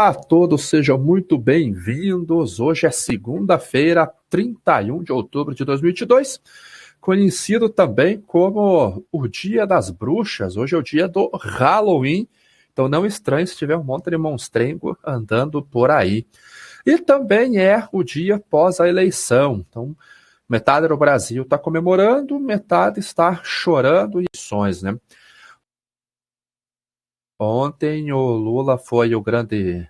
Olá a todos, sejam muito bem-vindos. Hoje é segunda-feira, 31 de outubro de 2022, conhecido também como o Dia das Bruxas. Hoje é o dia do Halloween, então não estranhe se tiver um monte de monstrengo andando por aí. E também é o dia pós a eleição, então metade do Brasil está comemorando, metade está chorando eleições, né? Ontem o Lula foi o grande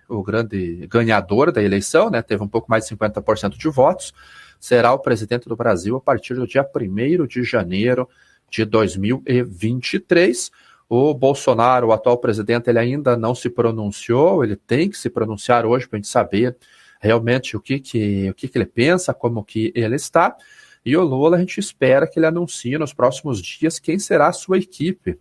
ganhador da eleição, né? Teve um pouco mais de 50% de votos. Será o presidente do Brasil a partir do dia 1º de janeiro de 2023. O Bolsonaro, o atual presidente, ele ainda não se pronunciou, ele tem que se pronunciar hoje para a gente saber realmente o que ele pensa, como que ele está. E o Lula, a gente espera que ele anuncie nos próximos dias quem será a sua equipe.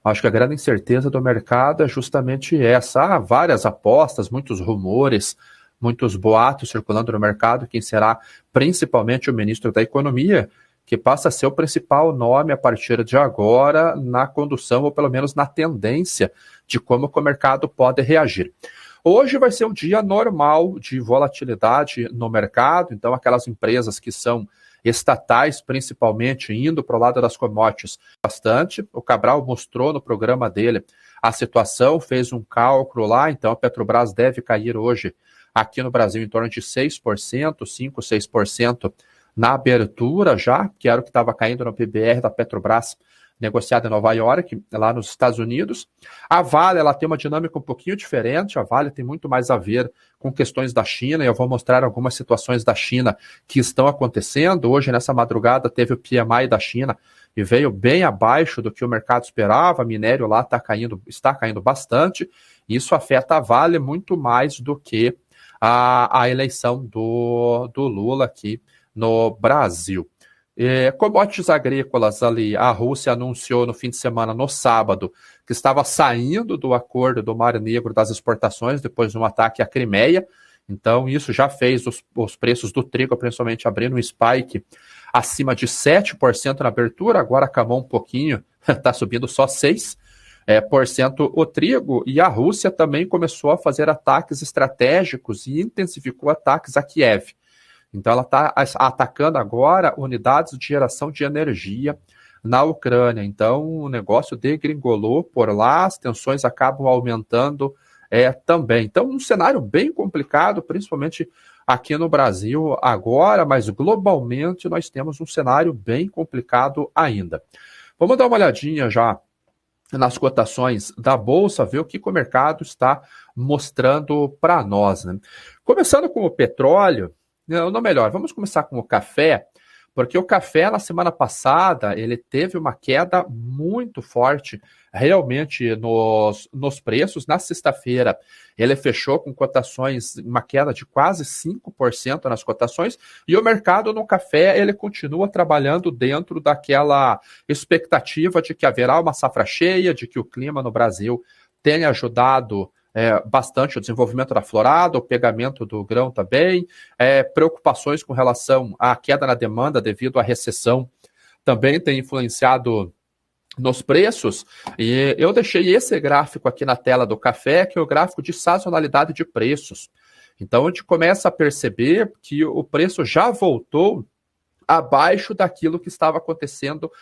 Acho que a grande incerteza do mercado é justamente essa. Há várias apostas, muitos rumores, muitos boatos circulando no mercado, quem será principalmente o ministro da Economia, que passa a ser o principal nome a partir de agora na condução, ou pelo menos na tendência de como que o mercado pode reagir. Hoje vai ser um dia normal de volatilidade no mercado, então aquelas empresas que são estatais, principalmente, indo para o lado das commodities bastante. O Cabral mostrou no programa dele a situação, fez um cálculo lá, então a Petrobras deve cair hoje aqui no Brasil em torno de 6%, 5%, 6% na abertura já, que era o que estava caindo no PBR da Petrobras, negociada em Nova York, lá nos Estados Unidos. A Vale, ela tem uma dinâmica um pouquinho diferente, a Vale tem muito mais a ver com questões da China, e eu vou mostrar algumas situações da China que estão acontecendo. Hoje, nessa madrugada, teve o PMI da China e veio bem abaixo do que o mercado esperava, minério lá está caindo bastante, e isso afeta a Vale muito mais do que a eleição do Lula aqui no Brasil. Commodities agrícolas ali, a Rússia anunciou no fim de semana, no sábado, que estava saindo do acordo do Mar Negro das exportações depois de um ataque à Crimeia. Então isso já fez os preços do trigo, principalmente, abrindo um spike acima de 7% na abertura, agora acabou um pouquinho, está subindo só 6% o trigo, e a Rússia também começou a fazer ataques estratégicos e intensificou ataques a Kiev. Então ela está atacando agora unidades de geração de energia na Ucrânia. Então o negócio degringolou por lá, as tensões acabam aumentando também. Então um cenário bem complicado, principalmente aqui no Brasil agora, mas globalmente nós temos um cenário bem complicado ainda. Vamos dar uma olhadinha já nas cotações da Bolsa, ver o que o mercado está mostrando para nós, né? Começando com o petróleo, não melhor, vamos começar com o café, porque o café na semana passada ele teve uma queda muito forte realmente nos preços. Na sexta-feira ele fechou com cotações, uma queda de quase 5% nas cotações, e o mercado no café ele continua trabalhando dentro daquela expectativa de que haverá uma safra cheia, de que o clima no Brasil tenha ajudado bastante o desenvolvimento da florada, o pegamento do grão também, preocupações com relação à queda na demanda devido à recessão também tem influenciado nos preços, e eu deixei esse gráfico aqui na tela do café, que é o gráfico de sazonalidade de preços. Então a gente começa a perceber que o preço já voltou abaixo daquilo que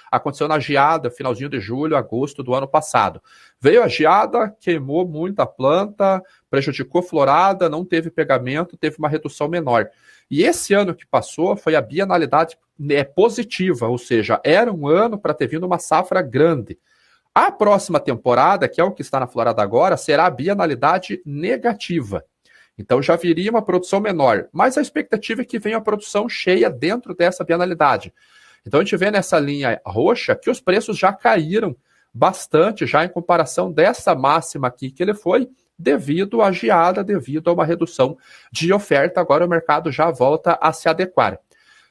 aconteceu na geada, finalzinho de julho, agosto do ano passado. Veio a geada, queimou muito a planta, prejudicou a florada, não teve pegamento, teve uma redução menor. E esse ano que passou foi a bienalidade positiva, ou seja, era um ano para ter vindo uma safra grande. A próxima temporada, que é o que está na florada agora, será a bienalidade negativa. Então já viria uma produção menor, mas a expectativa é que venha a produção cheia dentro dessa bienalidade. Então a gente vê nessa linha roxa que os preços já caíram bastante, já em comparação dessa máxima aqui que ele foi, devido à geada, devido a uma redução de oferta. Agora o mercado já volta a se adequar.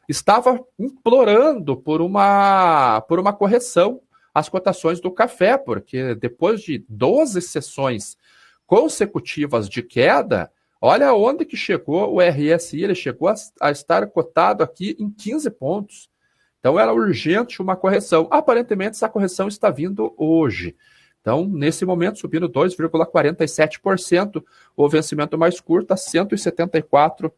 Estava implorando por uma correção as cotações do café, porque depois de 12 sessões consecutivas de queda, olha onde que chegou o RSI, ele chegou a estar cotado aqui em 15 pontos. Então era urgente uma correção. Aparentemente essa correção está vindo hoje. Então, nesse momento, subindo 2,47%, o vencimento mais curto a 174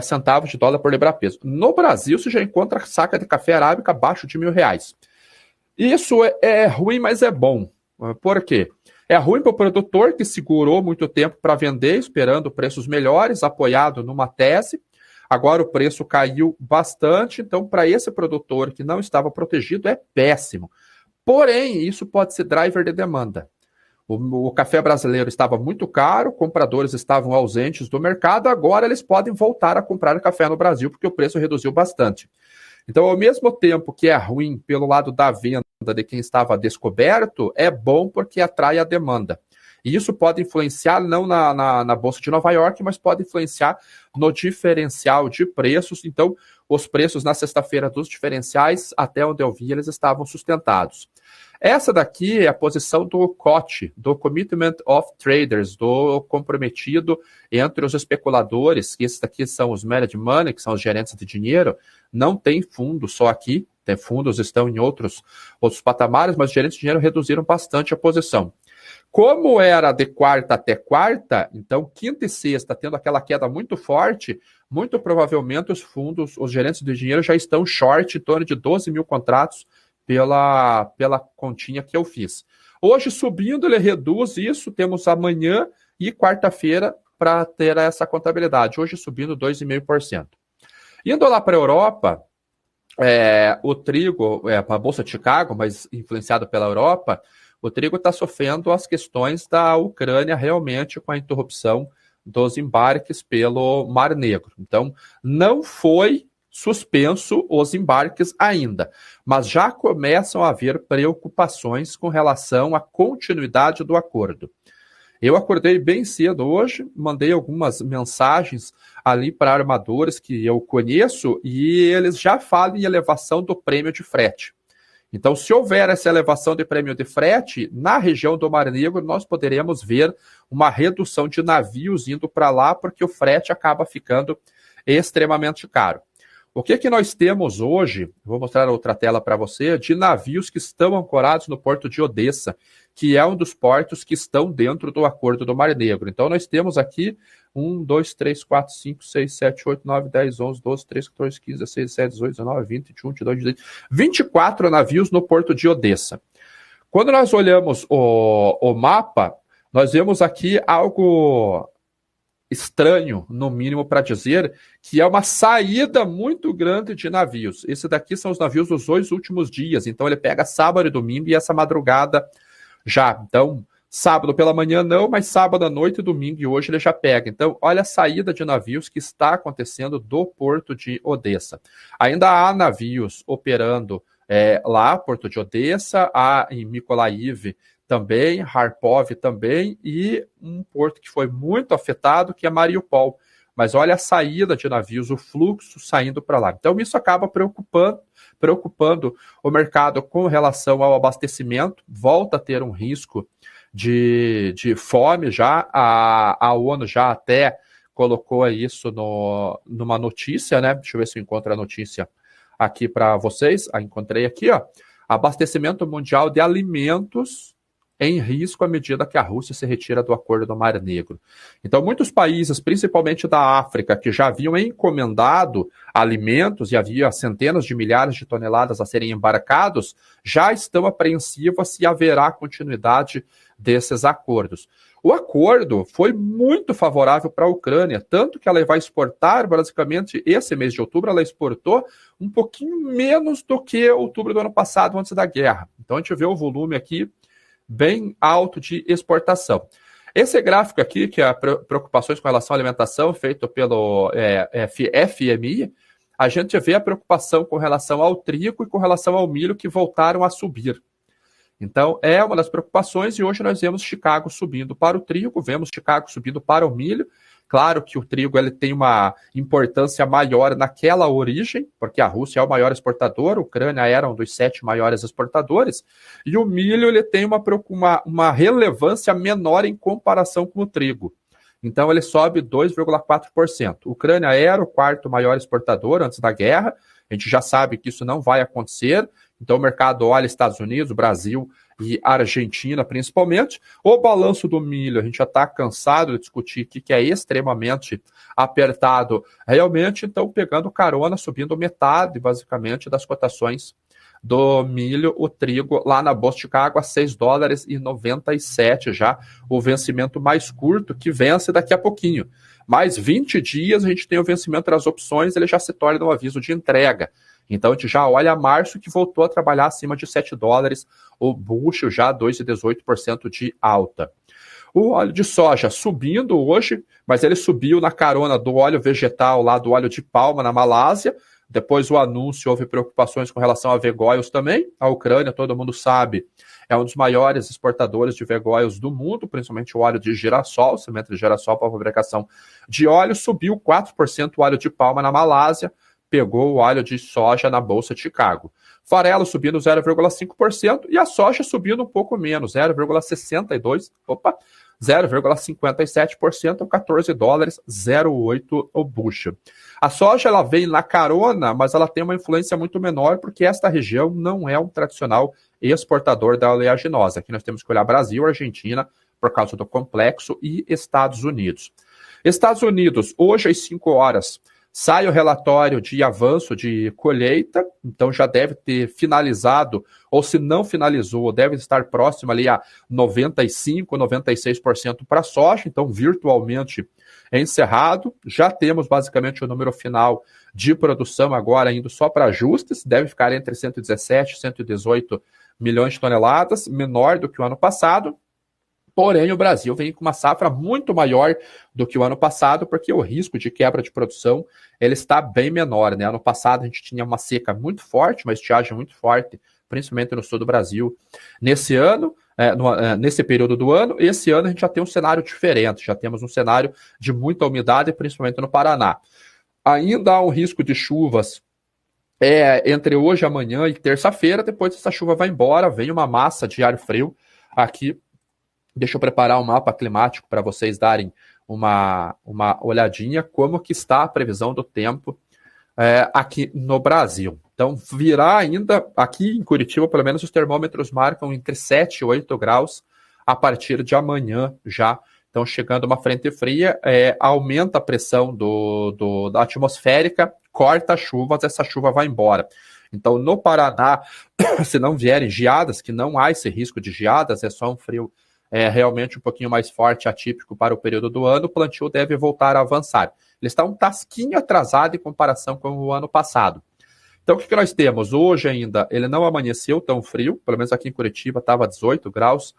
centavos de dólar por libra-peso. No Brasil, você já encontra saca de café arábica abaixo de R$ 1.000. Isso é ruim, mas é bom. Por quê? É ruim para o produtor que segurou muito tempo para vender, esperando preços melhores, apoiado numa tese. Agora o preço caiu bastante, então para esse produtor que não estava protegido é péssimo. Porém, isso pode ser driver de demanda. O café brasileiro estava muito caro, compradores estavam ausentes do mercado, agora eles podem voltar a comprar café no Brasil, porque o preço reduziu bastante. Então, ao mesmo tempo que é ruim pelo lado da venda de quem estava descoberto, é bom porque atrai a demanda. E isso pode influenciar não na Bolsa de Nova York, mas pode influenciar no diferencial de preços. Então, os preços na sexta-feira dos diferenciais, até onde eu vi, eles estavam sustentados. Essa daqui é a posição do COT, do Commitment of Traders, do comprometido entre os especuladores, que esses daqui são os managed money, que são os gerentes de dinheiro. Não tem fundo só aqui, tem fundos, estão em outros patamares, mas os gerentes de dinheiro reduziram bastante a posição. Como era de quarta até quarta, então quinta e sexta, tendo aquela queda muito forte, muito provavelmente os fundos, os gerentes de dinheiro já estão short, em torno de 12 mil contratos pela continha que eu fiz. Hoje, subindo, ele reduz isso, temos amanhã e quarta-feira para ter essa contabilidade. Hoje, subindo 2,5%. Indo lá para a Europa, o trigo, para a Bolsa de Chicago, mas influenciado pela Europa, o trigo está sofrendo as questões da Ucrânia realmente com a interrupção dos embarques pelo Mar Negro. Então, não foi suspenso os embarques ainda, mas já começam a haver preocupações com relação à continuidade do acordo. Eu acordei bem cedo hoje, mandei algumas mensagens ali para armadores que eu conheço e eles já falam em elevação do prêmio de frete. Então, se houver essa elevação de prêmio de frete, na região do Mar Negro, nós poderemos ver uma redução de navios indo para lá, porque o frete acaba ficando extremamente caro. O que nós temos hoje, vou mostrar outra tela para você, de navios que estão ancorados no porto de Odessa, que é um dos portos que estão dentro do acordo do Mar Negro. Então, nós temos aqui 1, 2, 3, 4, 5, 6, 7, 8, 9, 10, 11, 12, 13, 14, 15, 16, 17, 18, 19, 20, 21, 22, 23, 24 navios no porto de Odessa. Quando nós olhamos o mapa, nós vemos aqui algo estranho, no mínimo para dizer, que é uma saída muito grande de navios. Esse daqui são os navios dos 2 últimos dias, então ele pega sábado e domingo e essa madrugada já. Então, sábado pela manhã não, mas sábado à noite e domingo e hoje ele já pega. Então, olha a saída de navios que está acontecendo do porto de Odessa. Ainda há navios operando lá, porto de Odessa, há em Mykolaiv também, Harpov também, e um porto que foi muito afetado, que é Mariupol. Mas olha a saída de navios, o fluxo saindo para lá. Então isso acaba preocupando o mercado com relação ao abastecimento, volta a ter um risco de fome já, a ONU já até colocou isso numa notícia, né? Deixa eu ver se eu encontro a notícia aqui para vocês. Encontrei aqui, ó. Abastecimento mundial de alimentos em risco à medida que a Rússia se retira do acordo do Mar Negro. Então, muitos países, principalmente da África, que já haviam encomendado alimentos e havia centenas de milhares de toneladas a serem embarcados, já estão apreensivos se haverá continuidade desses acordos. O acordo foi muito favorável para a Ucrânia, tanto que ela vai exportar, basicamente, esse mês de outubro, ela exportou um pouquinho menos do que outubro do ano passado, antes da guerra. Então, a gente vê o volume aqui bem alto de exportação. Esse gráfico aqui, que é preocupações com relação à alimentação, feito pelo FMI, a gente vê a preocupação com relação ao trigo e com relação ao milho, que voltaram a subir. Então, é uma das preocupações, e hoje nós vemos Chicago subindo para o trigo, vemos Chicago subindo para o milho. Claro que o trigo ele tem uma importância maior naquela origem, porque a Rússia é o maior exportador, a Ucrânia era um dos 7 maiores exportadores, e o milho ele tem uma relevância menor em comparação com o trigo. Então ele sobe 2,4%. A Ucrânia era o 4º maior exportador antes da guerra, a gente já sabe que isso não vai acontecer, então o mercado olha Estados Unidos, Brasil e Argentina, principalmente. O balanço do milho, a gente já está cansado de discutir aqui, que é extremamente apertado realmente, então pegando carona, subindo metade, basicamente, das cotações do milho, o trigo, lá na Bolsa de Chicago, a $6,97 já, o vencimento mais curto, que vence daqui a pouquinho. Mais 20 dias a gente tem o vencimento das opções, ele já se torna um aviso de entrega. Então a gente já olha março, que voltou a trabalhar acima de $7, o bushel já 2,18% de alta. O óleo de soja subindo hoje, mas ele subiu na carona do óleo vegetal, lá do óleo de palma na Malásia. Depois o anúncio, houve preocupações com relação a veg oils também. A Ucrânia, todo mundo sabe, é um dos maiores exportadores de veg oils do mundo, principalmente o óleo de girassol, semente de girassol para a fabricação de óleo. Subiu 4% o óleo de palma na Malásia, pegou o óleo de soja na Bolsa de Chicago. Farelo subindo 0,5% e a soja subindo um pouco menos, 0,62%, 0,57%, $14,08 o bushel. A soja ela vem na carona, mas ela tem uma influência muito menor, porque esta região não é um tradicional exportador da oleaginosa. Aqui nós temos que olhar Brasil, Argentina, por causa do complexo, e Estados Unidos. Estados Unidos, hoje às 5 horas, sai o relatório de avanço de colheita, então já deve ter finalizado, ou se não finalizou, deve estar próximo ali a 95%, 96% para a soja, então virtualmente encerrado. Já temos basicamente o número final de produção agora indo só para ajustes, deve ficar entre 117 e 118 milhões de toneladas, menor do que o ano passado. Porém, o Brasil vem com uma safra muito maior do que o ano passado, porque o risco de quebra de produção ele está bem menor, né? Ano passado a gente tinha uma seca muito forte, uma estiagem muito forte, principalmente no sul do Brasil. Nesse ano, nesse período do ano, esse ano a gente já tem um cenário diferente, já temos um cenário de muita umidade, principalmente no Paraná. Ainda há um risco de chuvas entre hoje, amanhã e terça-feira. Depois essa chuva vai embora, vem uma massa de ar frio aqui. Deixa eu preparar um mapa climático para vocês darem uma olhadinha como que está a previsão do tempo aqui no Brasil. Então, virá ainda, aqui em Curitiba, pelo menos os termômetros marcam entre 7 e 8 graus a partir de amanhã já. Então, chegando uma frente fria, aumenta a pressão da atmosférica, corta as chuvas, essa chuva vai embora. Então, no Paraná, se não vierem geadas, que não há esse risco de geadas, é só um frio realmente um pouquinho mais forte, atípico para o período do ano, o plantio deve voltar a avançar. Ele está um tasquinho atrasado em comparação com o ano passado. Então, o que nós temos? Hoje ainda, ele não amanheceu tão frio, pelo menos aqui em Curitiba estava 18 graus,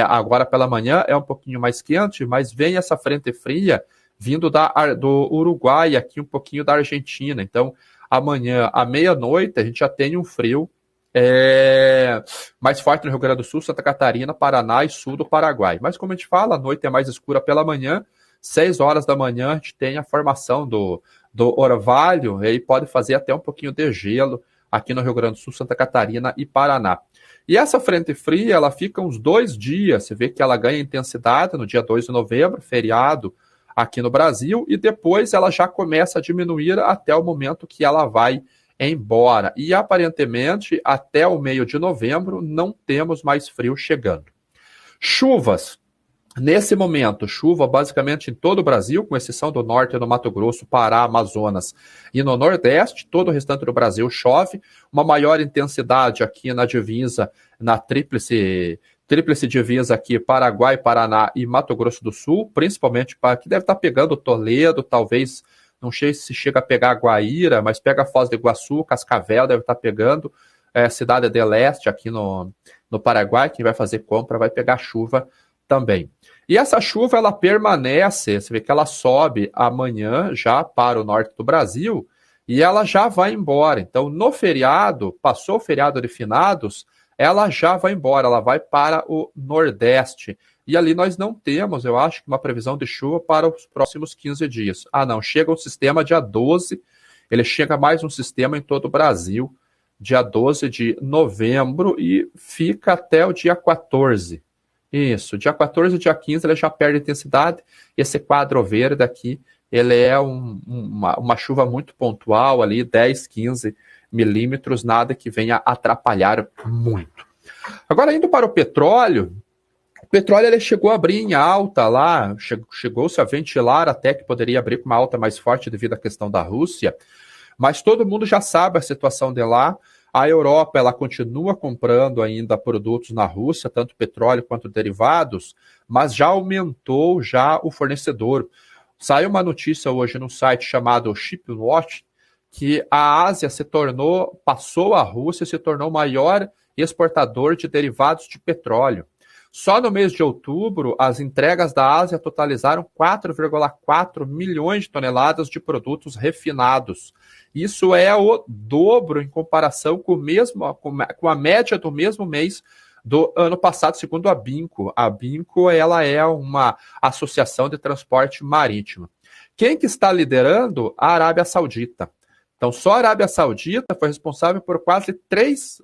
agora pela manhã é um pouquinho mais quente, mas vem essa frente fria vindo do Uruguai, aqui um pouquinho da Argentina. Então, amanhã, à meia-noite, a gente já tem um frio mais forte no Rio Grande do Sul, Santa Catarina, Paraná e sul do Paraguai. Mas como a gente fala, a noite é mais escura pela manhã, 6 horas da manhã a gente tem a formação do orvalho, e aí pode fazer até um pouquinho de gelo aqui no Rio Grande do Sul, Santa Catarina e Paraná. E essa frente fria, ela fica uns 2 dias, você vê que ela ganha intensidade no dia 2 de novembro, feriado aqui no Brasil, e depois ela já começa a diminuir até o momento que ela vai embora. E aparentemente, até o meio de novembro, não temos mais frio chegando. Chuvas. Nesse momento, chuva basicamente em todo o Brasil, com exceção do norte, no Mato Grosso, Pará, Amazonas e no Nordeste. Todo o restante do Brasil chove. Uma maior intensidade aqui na divisa, na tríplice divisa aqui, Paraguai, Paraná e Mato Grosso do Sul, principalmente para que deve estar pegando Toledo, talvez. Não sei se chega a pegar Guaíra, mas pega Foz do Iguaçu, Cascavel, deve estar pegando Cidade del Este aqui no Paraguai. Quem vai fazer compra vai pegar chuva também. E essa chuva, ela permanece, você vê que ela sobe amanhã já para o norte do Brasil e ela já vai embora. Então, no feriado, passou o feriado de finados, ela já vai embora, ela vai para o Nordeste. E ali nós não temos, eu acho, uma previsão de chuva para os próximos 15 dias. Não, chega um sistema dia 12, ele chega mais um sistema em todo o Brasil, dia 12 de novembro, e fica até o dia 14. Isso, dia 14 e dia 15 ele já perde intensidade. Esse quadro verde aqui, ele é uma chuva muito pontual ali, 10, 15 milímetros, nada que venha atrapalhar muito. Agora, indo para o petróleo ele chegou a abrir em alta lá, chegou-se a ventilar até que poderia abrir com uma alta mais forte devido à questão da Rússia, mas todo mundo já sabe a situação de lá. A Europa ela continua comprando ainda produtos na Rússia, tanto petróleo quanto derivados, mas já aumentou já o fornecedor. Saiu uma notícia hoje no site chamado Shipwatch que a Ásia passou a Rússia e se tornou o maior exportador de derivados de petróleo. Só no mês de outubro, as entregas da Ásia totalizaram 4,4 milhões de toneladas de produtos refinados. Isso é o dobro em comparação com a média do mesmo mês do ano passado, segundo a BIMCO. A BIMCO ela é uma associação de transporte marítimo. Quem que está liderando? A Arábia Saudita. Então, só a Arábia Saudita foi responsável por quase 3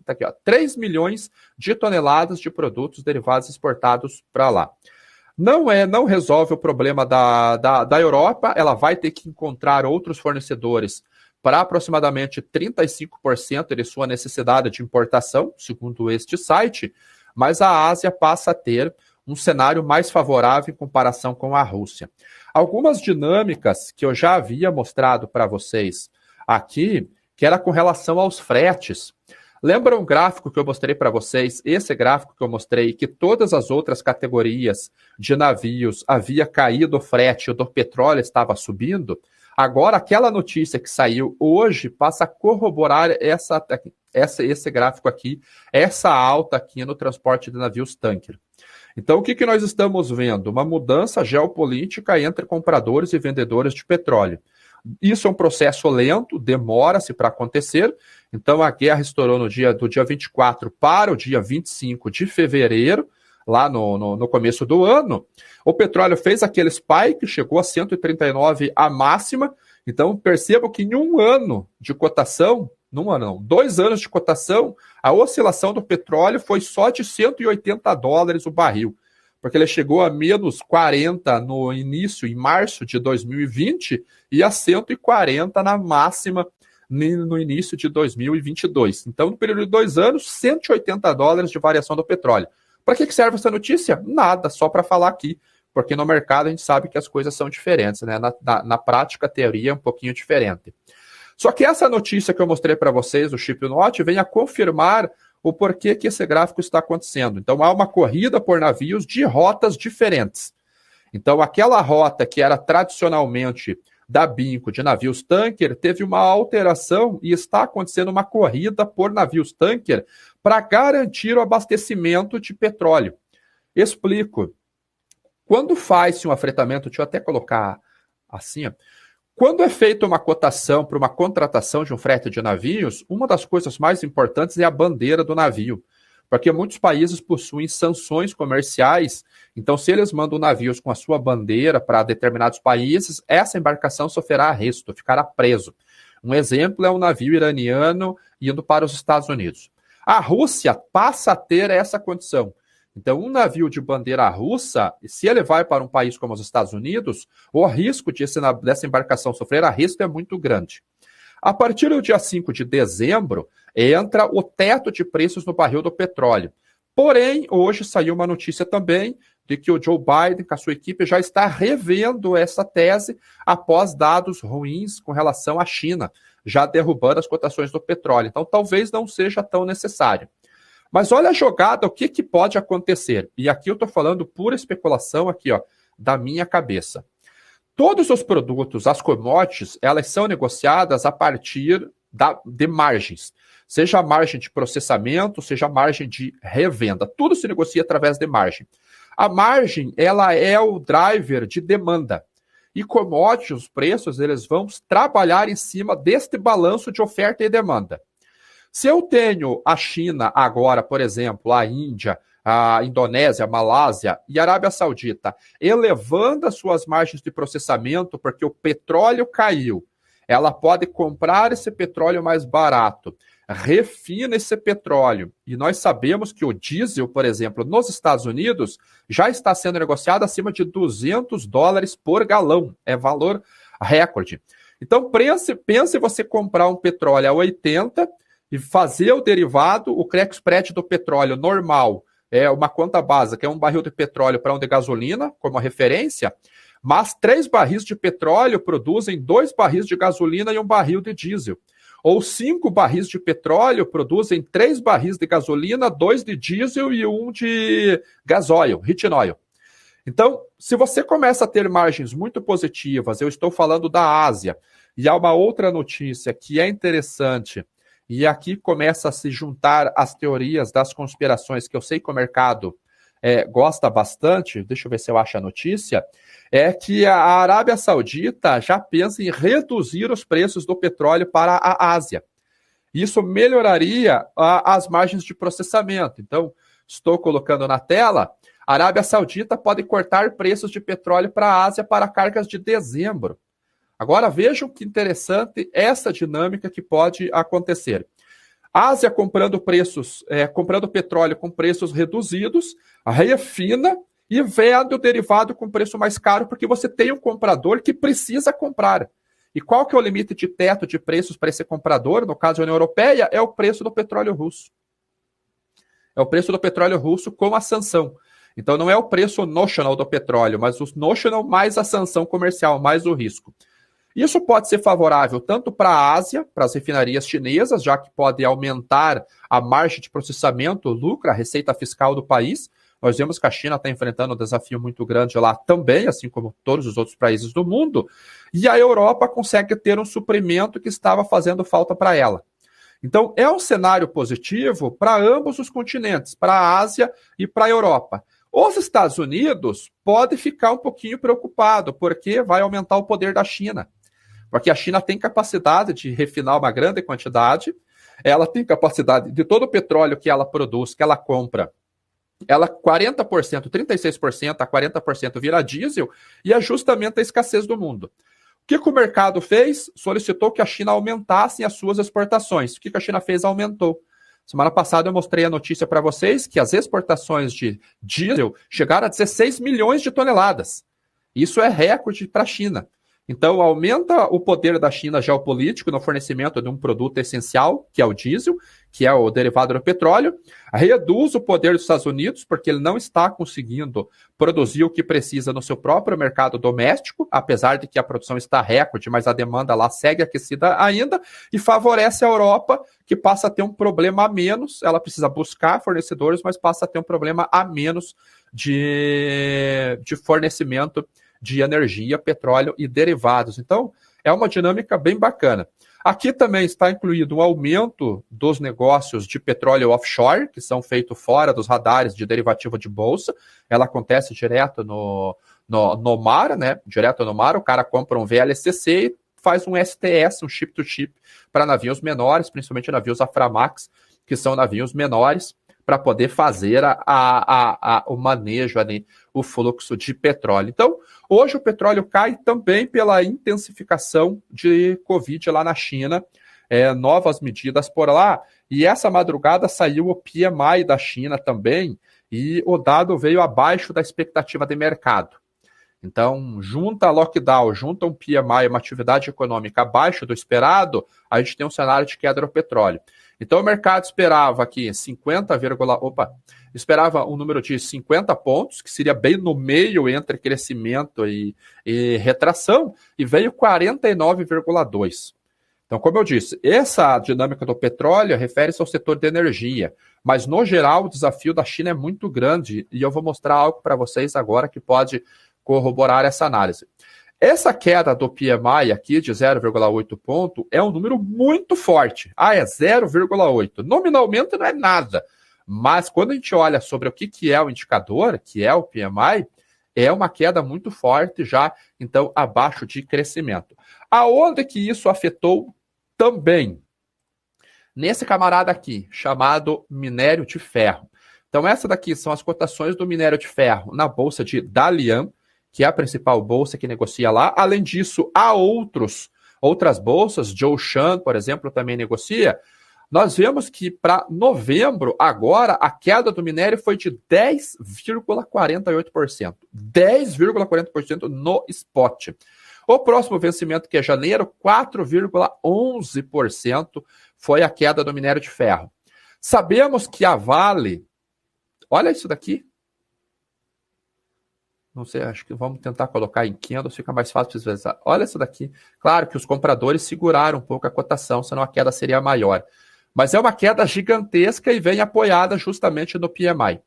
milhões de toneladas de produtos derivados exportados para lá. Não resolve o problema da Europa, ela vai ter que encontrar outros fornecedores para aproximadamente 35% de sua necessidade de importação, segundo este site, mas a Ásia passa a ter um cenário mais favorável em comparação com a Rússia. Algumas dinâmicas que eu já havia mostrado para vocês aqui, que era com relação aos fretes. Lembra um gráfico que eu mostrei para vocês? Esse gráfico que eu mostrei, que todas as outras categorias de navios havia caído o frete e o do petróleo estava subindo? Agora, aquela notícia que saiu hoje passa a corroborar esse gráfico aqui, essa alta aqui no transporte de navios tanker. Então, o que nós estamos vendo? Uma mudança geopolítica entre compradores e vendedores de petróleo. Isso é um processo lento, demora-se para acontecer. Então, a guerra estourou do dia 24 para o dia 25 de fevereiro, lá no começo do ano. O petróleo fez aquele spike, chegou a 139 a máxima. Então, percebam que em um ano de cotação, 2 anos de cotação, a oscilação do petróleo foi só de $180 o barril, porque ele chegou a menos 40 no início, em março de 2020, e a 140 na máxima no início de 2022. Então, no período de 2 anos, $180 de variação do petróleo. Para que serve essa notícia? Nada, só para falar aqui, porque no mercado a gente sabe que as coisas são diferentes, né? Na prática, a teoria é um pouquinho diferente. Só que essa notícia que eu mostrei para vocês do Shipwatch vem a confirmar o porquê que esse gráfico está acontecendo. Então, há uma corrida por navios de rotas diferentes. Então, aquela rota que era tradicionalmente da BIMCO de navios tanker teve uma alteração e está acontecendo uma corrida por navios tanker para garantir o abastecimento de petróleo. Explico. Quando faz-se um afretamento, deixa eu até colocar assim, ó. Quando é feita uma cotação para uma contratação de um frete de navios, uma das coisas mais importantes é a bandeira do navio, porque muitos países possuem sanções comerciais, então se eles mandam navios com a sua bandeira para determinados países, essa embarcação sofrerá arresto, ficará preso. Um exemplo é um navio iraniano indo para os Estados Unidos. A Rússia passa a ter essa condição. Então, um navio de bandeira russa, se ele vai para um país como os Estados Unidos, o risco dessa embarcação sofrer arresto é muito grande. A partir do dia 5 de dezembro, entra o teto de preços no barril do petróleo. Porém, hoje saiu uma notícia também de que o Joe Biden, com a sua equipe, já está revendo essa tese após dados ruins com relação à China, já derrubando as cotações do petróleo. Então, talvez não seja tão necessário. Mas olha a jogada, o que pode acontecer? E aqui eu estou falando pura especulação aqui, ó, da minha cabeça. Todos os produtos, as commodities, elas são negociadas a partir de margens. Seja a margem de processamento, seja a margem de revenda. Tudo se negocia através de margem. A margem, ela é o driver de demanda. E commodities, os preços, eles vão trabalhar em cima deste balanço de oferta e demanda. Se eu tenho a China agora, por exemplo, a Índia, a Indonésia, a Malásia e a Arábia Saudita elevando as suas margens de processamento porque o petróleo caiu, ela pode comprar esse petróleo mais barato, refina esse petróleo. E nós sabemos que o diesel, por exemplo, nos Estados Unidos, já está sendo negociado acima de $200 por galão. É valor recorde. Então, pense você comprar um petróleo a 80 e fazer o derivado, o crack spread do petróleo normal, é uma conta básica, que é um barril de petróleo para um de gasolina, como referência, mas 3 barris de petróleo produzem 2 barris de gasolina e 1 barril de diesel. Ou 5 barris de petróleo produzem 3 barris de gasolina, 2 de diesel e 1 de gasóleo, retinóil. Então, se você começa a ter margens muito positivas, eu estou falando da Ásia, e há uma outra notícia que é interessante, e aqui começa a se juntar as teorias das conspirações, que eu sei que o mercado gosta bastante, deixa eu ver se eu acho a notícia, é que a Arábia Saudita já pensa em reduzir os preços do petróleo para a Ásia. Isso melhoraria as margens de processamento. Então, estou colocando na tela, a Arábia Saudita pode cortar preços de petróleo para a Ásia para cargas de dezembro. Agora vejam que interessante essa dinâmica que pode acontecer. Ásia comprando petróleo com preços reduzidos, refina e vende o derivado com preço mais caro, porque você tem um comprador que precisa comprar. E qual que é o limite de teto de preços para esse comprador? No caso da União Europeia, é o preço do petróleo russo. É o preço do petróleo russo com a sanção. Então não é o preço notional do petróleo, mas o notional mais a sanção comercial, mais o risco. Isso pode ser favorável tanto para a Ásia, para as refinarias chinesas, já que pode aumentar a margem de processamento, o lucro, a receita fiscal do país. Nós vemos que a China está enfrentando um desafio muito grande lá também, assim como todos os outros países do mundo, e a Europa consegue ter um suprimento que estava fazendo falta para ela. Então, é um cenário positivo para ambos os continentes, para a Ásia e para a Europa. Os Estados Unidos podem ficar um pouquinho preocupados, porque vai aumentar o poder da China. Porque a China tem capacidade de refinar uma grande quantidade, ela tem capacidade de todo o petróleo que ela produz, que ela compra, ela 40%, 36% a 40% vira diesel, e é justamente a escassez do mundo. O que o mercado fez? Solicitou que a China aumentasse as suas exportações. O que a China fez? Aumentou. Semana passada eu mostrei a notícia para vocês que as exportações de diesel chegaram a 16 milhões de toneladas. Isso é recorde para a China. Então, aumenta o poder da China geopolítico no fornecimento de um produto essencial, que é o diesel, que é o derivado do petróleo, reduz o poder dos Estados Unidos, porque ele não está conseguindo produzir o que precisa no seu próprio mercado doméstico, apesar de que a produção está recorde, mas a demanda lá segue aquecida ainda, e favorece a Europa, que passa a ter um problema a menos, ela precisa buscar fornecedores, mas passa a ter um problema a menos de fornecimento de energia, petróleo e derivados. Então, é uma dinâmica bem bacana. Aqui também está incluído um aumento dos negócios de petróleo offshore, que são feitos fora dos radares de derivativo de bolsa. Ela acontece direto no mar, né? Direto no mar, o cara compra um VLCC e faz um STS, um ship-to-ship, para navios menores, principalmente navios Aframax, que são navios menores, para poder fazer o manejo ali, o fluxo de petróleo. Então, hoje o petróleo cai também pela intensificação de Covid lá na China, novas medidas por lá, e essa madrugada saiu o PMI da China também, e o dado veio abaixo da expectativa de mercado. Então, junta lockdown, junta um PMI, uma atividade econômica abaixo do esperado, a gente tem um cenário de queda do petróleo. Então, o mercado esperava aqui esperava um número de 50 pontos, que seria bem no meio entre crescimento e retração, e veio 49,2. Então, como eu disse, essa dinâmica do petróleo refere-se ao setor de energia, mas, no geral, o desafio da China é muito grande, e eu vou mostrar algo para vocês agora que pode corroborar essa análise. Essa queda do PMI aqui de 0,8 ponto é um número muito forte. É 0,8. Nominalmente não é nada. Mas quando a gente olha sobre o que é o indicador, que é o PMI, é uma queda muito forte já, então, abaixo de crescimento. Aonde que isso afetou também? Nesse camarada aqui, chamado minério de ferro. Então, essa daqui são as cotações do minério de ferro na bolsa de Dalian, que é a principal bolsa que negocia lá. Além disso, há outras bolsas, Zhoushan, por exemplo, também negocia. Nós vemos que para novembro, agora, a queda do minério foi de 10,48%. 10,40% no spot. O próximo vencimento, que é janeiro, 4,11% foi a queda do minério de ferro. Sabemos que a Vale, olha isso daqui. Não sei, acho que vamos tentar colocar em candles, fica mais fácil de visualizar. Olha isso daqui. Claro que os compradores seguraram um pouco a cotação, senão a queda seria maior. Mas é uma queda gigantesca e vem apoiada justamente no PMI.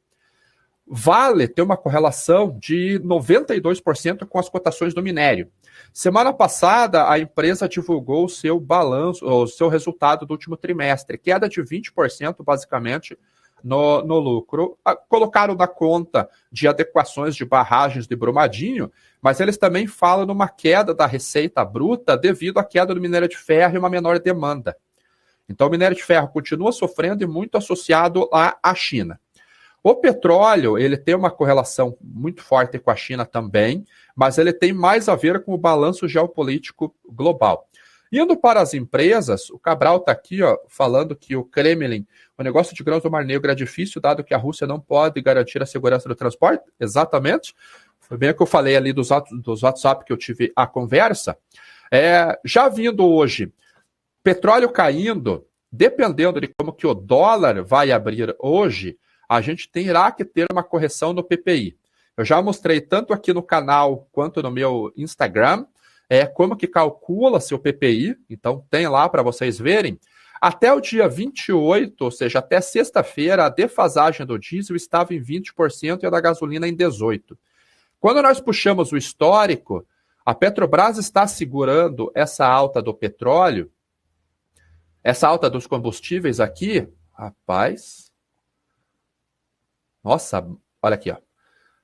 Vale tem uma correlação de 92% com as cotações do minério. Semana passada, a empresa divulgou o seu balanço, o seu resultado do último trimestre, queda de 20% basicamente no lucro. Colocaram na conta de adequações de barragens de Brumadinho, mas eles também falam numa queda da receita bruta devido à queda do minério de ferro e uma menor demanda. Então, o minério de ferro continua sofrendo e muito associado à China. O petróleo, ele tem uma correlação muito forte com a China também, mas ele tem mais a ver com o balanço geopolítico global. Indo para as empresas, o Cabral está aqui falando que o Kremlin, o negócio de grãos do Mar Negro é difícil, dado que a Rússia não pode garantir a segurança do transporte. Exatamente. Foi bem o que eu falei ali dos WhatsApp que eu tive a conversa. Já vindo hoje, petróleo caindo, dependendo de como que o dólar vai abrir hoje, a gente terá que ter uma correção no PPI. Eu já mostrei tanto aqui no canal quanto no meu Instagram, como que calcula seu PPI, então tem lá para vocês verem. Até o dia 28, ou seja, até sexta-feira, a defasagem do diesel estava em 20% e a da gasolina em 18%. Quando nós puxamos o histórico, a Petrobras está segurando essa alta do petróleo, essa alta dos combustíveis aqui, rapaz... Nossa, olha aqui,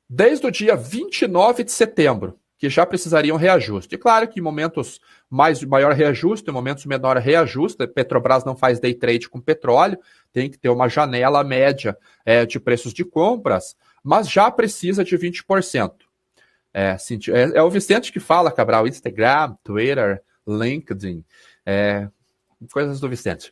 desde o dia 29 de setembro, que já precisariam reajuste. E claro que em momentos maior reajuste, em momentos menor reajuste, Petrobras não faz day trade com petróleo, tem que ter uma janela média de preços de compras, mas já precisa de 20%. É o Vicente que fala, Cabral, Instagram, Twitter, LinkedIn, coisas do Vicente.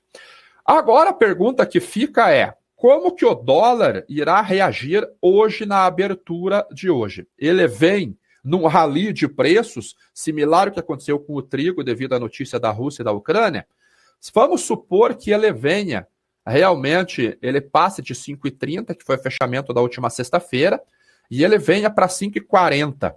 Agora a pergunta que fica é, como que o dólar irá reagir hoje na abertura de hoje? Ele vem num rally de preços, similar ao que aconteceu com o trigo devido à notícia da Rússia e da Ucrânia? Vamos supor que ele venha, realmente, ele passe de 5,30, que foi o fechamento da última sexta-feira, e ele venha para 5,40.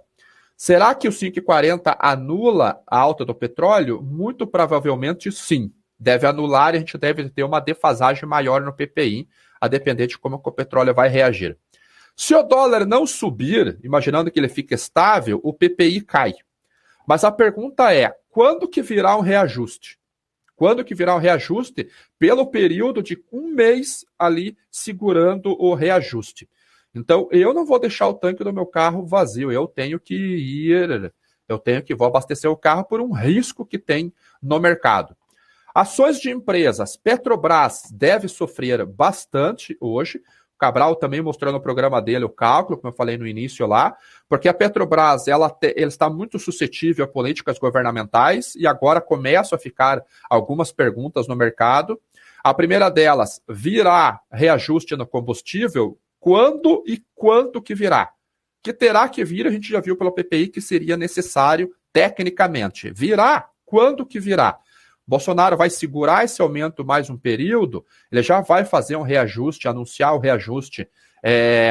Será que o 5,40 anula a alta do petróleo? Muito provavelmente sim. Deve anular e a gente deve ter uma defasagem maior no PPI, a depender de como o petróleo vai reagir. Se o dólar não subir, imaginando que ele fique estável, o PPI cai. Mas a pergunta é, quando que virá um reajuste? Quando que virá um reajuste? Pelo período de um mês ali segurando o reajuste. Então, eu não vou deixar o tanque do meu carro vazio, eu tenho que vou abastecer o carro por um risco que tem no mercado. Ações de empresas, Petrobras deve sofrer bastante hoje. O Cabral também mostrou no programa dele o cálculo, como eu falei no início lá, porque a Petrobras ela está muito suscetível a políticas governamentais e agora começam a ficar algumas perguntas no mercado. A primeira delas, virá reajuste no combustível? Quando e quanto que virá? Que terá que vir, a gente já viu pelo PPI que seria necessário tecnicamente. Virá? Quando que virá? Bolsonaro vai segurar esse aumento mais um período, ele já vai fazer um reajuste, anunciar o reajuste,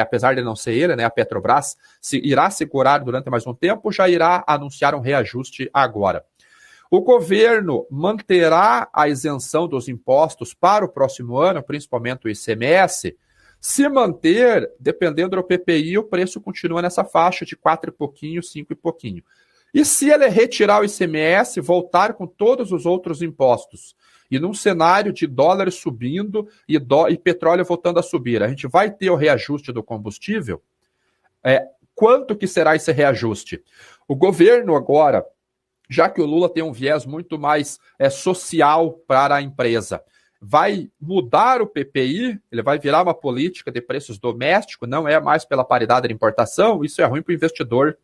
apesar de não ser ele, né, a Petrobras irá segurar durante mais um tempo, já irá anunciar um reajuste agora. O governo manterá a isenção dos impostos para o próximo ano, principalmente o ICMS. Se manter, dependendo do PPI, o preço continua nessa faixa de 4 e pouquinho, 5 e pouquinho. E se ele retirar o ICMS, voltar com todos os outros impostos, e num cenário de dólar subindo e petróleo voltando a subir, a gente vai ter o reajuste do combustível? Quanto que será esse reajuste? O governo agora, já que o Lula tem um viés muito mais social para a empresa, vai mudar o PPI, ele vai virar uma política de preços domésticos, não é mais pela paridade de importação, isso é ruim para o investidor,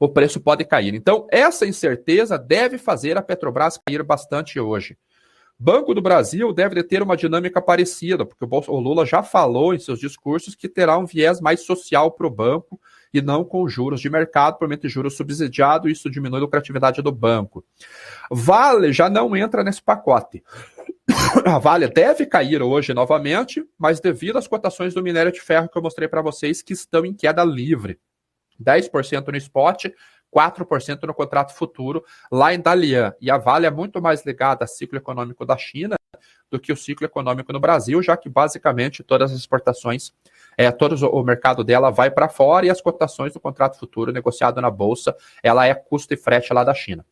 o preço pode cair. Então, essa incerteza deve fazer a Petrobras cair bastante hoje. Banco do Brasil deve ter uma dinâmica parecida, porque o Lula já falou em seus discursos que terá um viés mais social para o banco e não com juros de mercado, provavelmente juros subsidiados, isso diminui a lucratividade do banco. Vale já não entra nesse pacote. A Vale deve cair hoje novamente, mas devido às cotações do minério de ferro que eu mostrei para vocês, que estão em queda livre. 10% no spot, 4% no contrato futuro, lá em Dalian. E a Vale é muito mais ligada ao ciclo econômico da China do que o ciclo econômico no Brasil, já que basicamente todas as exportações, o mercado dela vai para fora e as cotações do contrato futuro negociado na Bolsa, ela é custo e frete lá da China.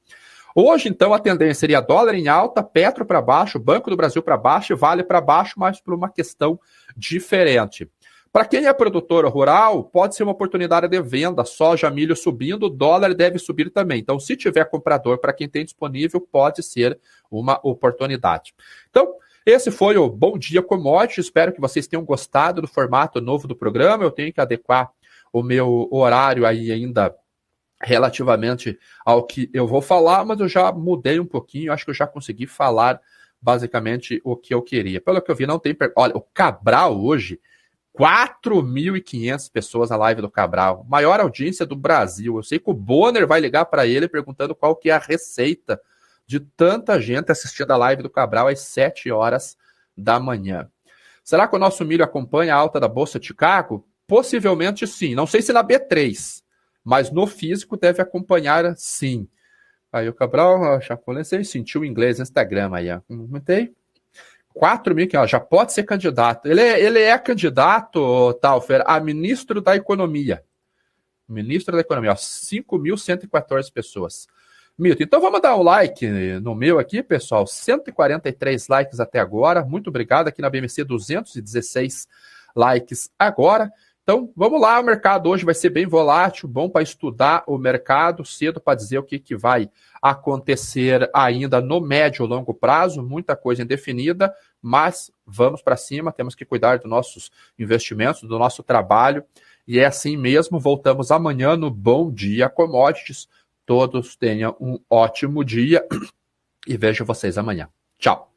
Hoje, então, a tendência seria dólar em alta, Petro para baixo, Banco do Brasil para baixo, Vale para baixo, mas por uma questão diferente. Para quem é produtor rural, pode ser uma oportunidade de venda, soja, milho subindo, dólar deve subir também. Então, se tiver comprador para quem tem disponível, pode ser uma oportunidade. Então, esse foi o Bom Dia Commodity. Espero que vocês tenham gostado do formato novo do programa. Eu tenho que adequar o meu horário aí ainda relativamente ao que eu vou falar, mas eu já mudei um pouquinho. Acho que eu já consegui falar basicamente o que eu queria. Pelo que eu vi, não tem... Olha, o Cabral hoje... 4.500 pessoas na live do Cabral, maior audiência do Brasil. Eu sei que o Bonner vai ligar para ele perguntando qual que é a receita de tanta gente assistindo a live do Cabral às 7 horas da manhã. Será que o nosso milho acompanha a alta da Bolsa de Chicago? Possivelmente sim. Não sei se na B3, mas no físico deve acompanhar sim. Aí o Cabral, Chapolin, sentiu o inglês no Instagram aí, ó. Comentei. 4.000, já pode ser candidato. Ele é candidato, Taufer, a ministro da Economia. Ministro da Economia, 5.114 pessoas. Milton, então vamos dar um like no meu aqui, pessoal. 143 likes até agora. Muito obrigado. Aqui na BMC, 216 likes agora. Então, vamos lá, o mercado hoje vai ser bem volátil, bom para estudar o mercado, cedo para dizer o que vai acontecer ainda no médio e longo prazo, muita coisa indefinida, mas vamos para cima, temos que cuidar dos nossos investimentos, do nosso trabalho, e é assim mesmo, voltamos amanhã no Bom Dia Commodities, todos tenham um ótimo dia e vejo vocês amanhã. Tchau!